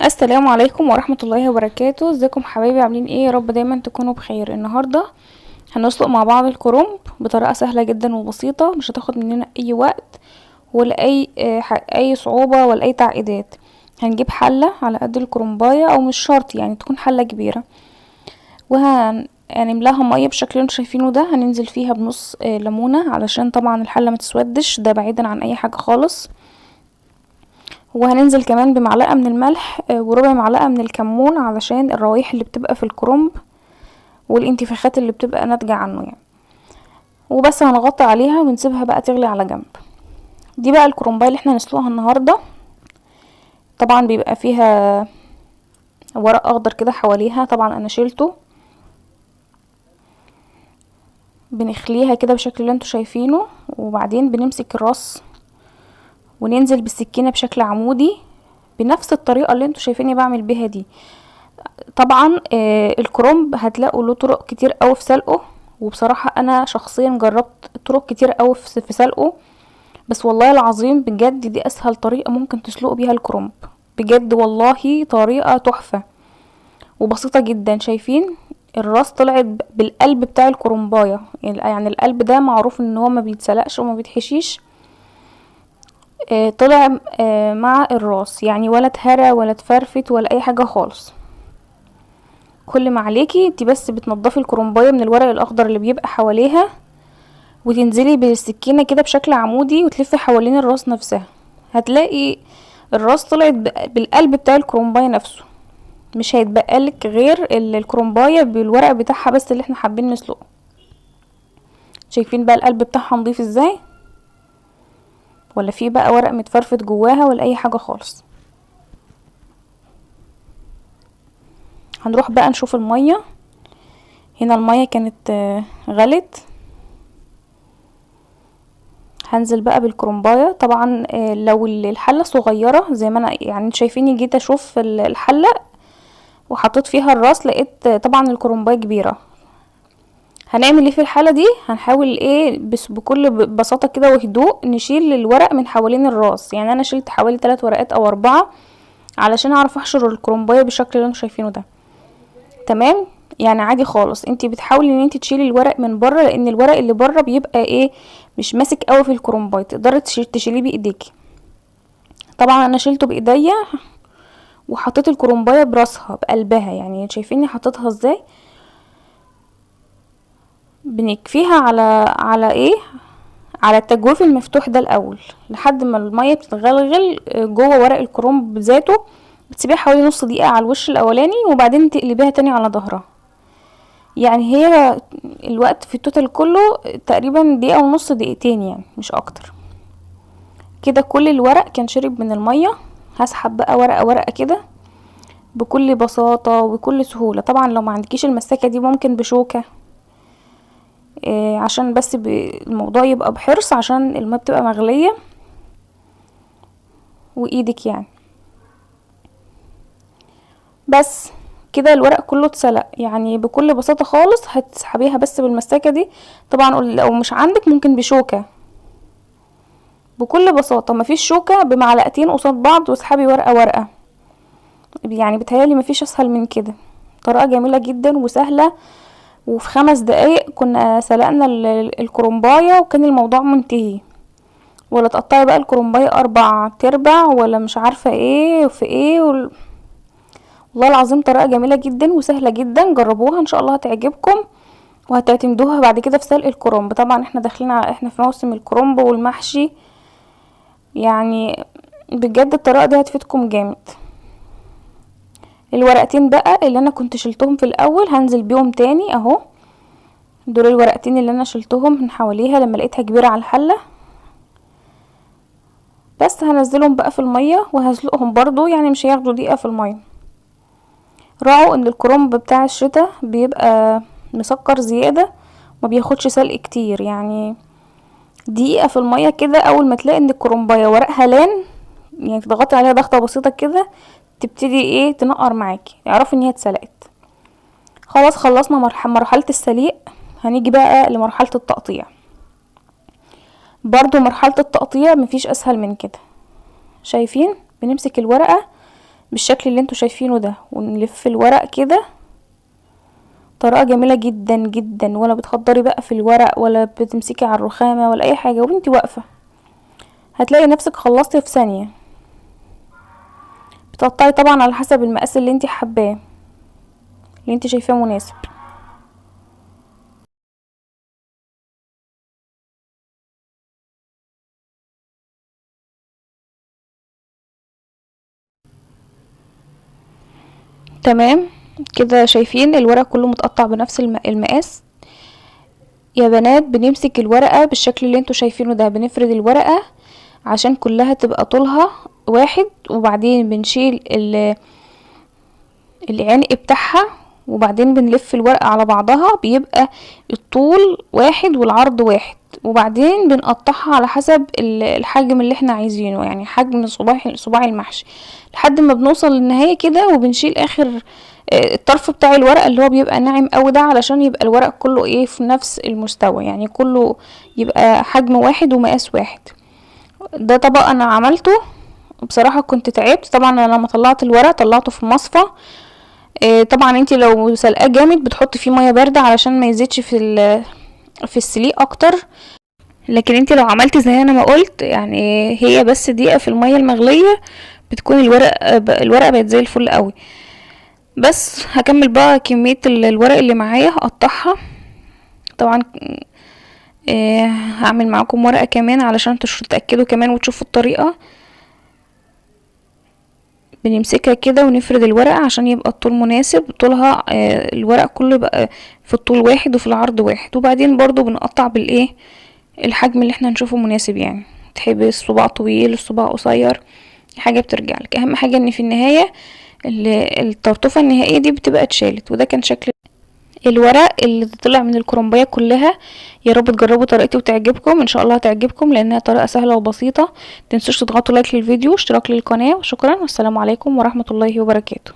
السلام عليكم ورحمة الله وبركاته. ازيكم حبايبي؟ عاملين ايه؟ يا رب دايما تكونوا بخير. النهاردة هنسلق مع بعض الكرنب بطريقة سهلة جدا وبسيطة، مش هتاخد مننا اي وقت ولا اي صعوبة ولا اي تعقيدات. هنجيب حلة على قد الكرنباية، او مش شرط يعني تكون حلة كبيرة، هنملاها مية بالشكل اللي انتوا شايفينه ده. هننزل فيها بنص ليمونة علشان طبعا الحلة ما تسودش، ده بعيدا عن اي حاجة خالص. وهننزل كمان بمعلقة من الملح وربع معلقة من الكمون علشان الروايح اللي بتبقى في الكرنب والانتفاخات اللي بتبقى ناتجة عنه يعني. وبس هنغطي عليها ونسيبها بقى تغلي على جنب. دي بقى الكرنبايه اللي احنا هنسلقها النهاردة. طبعا بيبقى فيها ورق اخضر كده حواليها، طبعا انا شيلته. بنخليها كده بالشكل اللي انتوا شايفينه، وبعدين بنمسك الراس وننزل بالسكينة بشكل عمودي بنفس الطريقة اللي انتوا شايفيني بعمل بيها دي. طبعا الكرنب هتلاقوا له طرق كتير قوي في سلقه، وبصراحة انا شخصيا جربت طرق كتير قوي في سلقه، بس والله العظيم بجد دي اسهل طريقة ممكن تسلقوا بيها الكرنب. بجد والله طريقة تحفة وبسيطة جدا. شايفين الراس طلعت بالقلب بتاع الكرنباية، يعني القلب ده معروف ان هو ما بيتسلقش وما بيتحشيش. طلع مع الراس، يعني ولا اتهرى ولا اتفرفت ولا اي حاجة خالص. كل ما عليكي انتي بس بتنضفي الكرنبايه من الورق الاخضر اللي بيبقى حواليها، وتنزلي بالسكينه كده بشكل عمودي وتلفي حوالين الراس نفسها. هتلاقي الراس طلعت بالقلب بتاع الكرنبايه نفسه، مش هيتبقالك غير الكرنبايه بالورق بتاعها بس اللي احنا حابين نسلقه. شايفين بقى القلب بتاعها نضيف ازاي؟ ولا فيه بقى ورق متفرفت جواها ولا اي حاجه خالص. هنروح بقى نشوف الميه. هنا الميه كانت غلت. هنزل بقى بالكرنبايه. طبعا لو الحله صغيره زي ما انا يعني شايفيني، جيت اشوف الحله وحطيت فيها الراس، لقيت طبعا الكرنبايه كبيره. هنعمل ايه في الحاله دي؟ هنحاول ايه بس بكل بساطه كده وهدوء نشيل الورق من حوالين الراس. يعني انا شلت حوالي 3 ورقات او 4 علشان اعرف احشر الكرنبايه بالشكل اللي انتوا شايفينه ده. تمام، يعني عادي خالص. انتي بتحاولي ان انتي تشيلي الورق من بره، لان الورق اللي بره بيبقى ايه، مش ماسك قوي في الكرنبايه، تقدري تشيليه بايديكي. طبعا انا شيلته بايديا وحطيت الكرنبايه براسها بقلبها. يعني شايفيني حطيتها ازاي؟ بنكفيها على ايه، على التجويف المفتوح ده الاول لحد ما الميه بتتغلغل جوه ورق الكرنب ذاته. بتسيبيها حوالي نص دقيقه على الوش الاولاني، وبعدين تقلبيها تاني على ظهرها. يعني هي الوقت في التوتال كله تقريبا دقيقة ونص، دقيقتين يعني، مش اكتر. كده كل الورق كان شرب من المية. هسحب بقى ورقة ورقة كده بكل بساطة وبكل سهولة. طبعا لو ما عندكيش المساكة دي ممكن بشوكة، عشان بس الموضوع يبقى بحرص، عشان المية بتبقى مغلية وايدك يعني. بس كده الورق كله اتسلق يعني بكل بساطة خالص. هتسحبيها بس بالمساكة دي. طبعا لو مش عندك ممكن بشوكة. بكل بساطة مفيش شوكة، بمعلقتين قصاد بعض واسحبي ورقة ورقة. يعني بتهيالي مفيش اسهل من كده. طريقة جميلة جدا وسهلة، وفي 5 دقايق كنا سلقنا الكرنباية وكان الموضوع منتهي. ولا تقطعي بقى الكرنباية 4 تربع ولا مش عارفة ايه وفي ايه والله العظيم طريقة جميلة جدا وسهلة جدا. جربوها ان شاء الله هتعجبكم وهتعتمدوها بعد كده في سلق الكرنب. طبعا احنا داخلين احنا في موسم الكرنب والمحشي، يعني بجد الطريقة دي هتفيدكم جامد. الورقتين بقى اللي انا كنت شلتهم في الاول هنزل بيهم تاني اهو. دول الورقتين اللي انا شلتهم من حواليها لما لقيتها كبيرة على الحلة. بس هنزلهم بقى في المية وهسلقهم برضو، يعني مش هياخدوا دقيقة في المية. راعوا ان الكرنب بتاع الشتاء بيبقى مسكر زيادة، ما بياخدش سلق كتير. يعني دقيقة في المية كده، اول ما تلاقي ان الكرنباية ورقها لان، يعني تضغطي عليها ضغطة بسيطة كده، تبتدي ايه تنقر معاكي، اعرفي ان هي اتسلقت. خلاص خلصنا مرحلة السليق. هنيجي بقى لمرحلة التقطيع. برضو مرحلة التقطيع مفيش اسهل من كده. شايفين؟ بنمسك الورقة بالشكل اللي انتوا شايفينه ده، ونلف الورق كده. طريقة جميلة جدا جدا، ولا بتخضري بقى في الورق ولا بتمسكي على الرخامة ولا اي حاجة، وانتي واقفة هتلاقي نفسك خلصتي في ثانية. بتقطعي طبعا على حسب المقاس اللي انتي حباه، اللي انتي شايفاه مناسب. تمام كده، شايفين الورق كله متقطع بنفس المقاس. يا بنات بنمسك الورقة بالشكل اللي انتوا شايفينه ده، بنفرد الورقة عشان كلها تبقى طولها واحد، وبعدين بنشيل العنق بتاعها، وبعدين بنلف الورقة على بعضها، بيبقى الطول واحد والعرض واحد، وبعدين بنقطعها على حسب الحجم اللي احنا عايزينه، يعني حجم صباع المحشي، لحد ما بنوصل للنهاية كده. وبنشيل اخر الطرف بتاع الورقة اللي هو بيبقى ناعم قوي ده، علشان يبقى الورق كله ايه في نفس المستوى، يعني كله يبقى حجم واحد ومقاس واحد. ده طبق انا عملته، بصراحة كنت تعبت طبعا. انا لما طلعت الورق طلعته في المصفى. طبعا انتي لو سلقاه جامد بتحطي فيه ميه بارده علشان ما يزيدش في السليق اكتر. لكن انتي لو عملتي زي انا ما قلت، يعني هي بس دقيقه في الميه المغليه بتكون الورقه بقت زي الفل قوي. بس هكمل بقى كميه الورق اللي معايا هقطعها طبعا. هعمل معاكم ورقه كمان علشان تتاكدوا كمان وتشوفوا الطريقه. بنمسكها كده ونفرد الورقة عشان يبقى الطول مناسب، طولها الورق كله يبقى في الطول واحد وفي العرض واحد. وبعدين برضو بنقطع بالايه الحجم اللي احنا نشوفه مناسب، يعني تحبي الصباع طويل الصباع قصير، حاجة بترجع لك. اهم حاجة ان في النهاية الطرطوفة النهائية دي بتبقى اتشالت. وده كان شكل الورق اللي طلع من الكرنبايه كلها. يا رب تجربوا طريقتي وتعجبكم، ان شاء الله هتعجبكم لانها طريقه سهله وبسيطه. متنسوش تضغطوا لايك للفيديو واشتراك للقناه، وشكرا والسلام عليكم ورحمه الله وبركاته.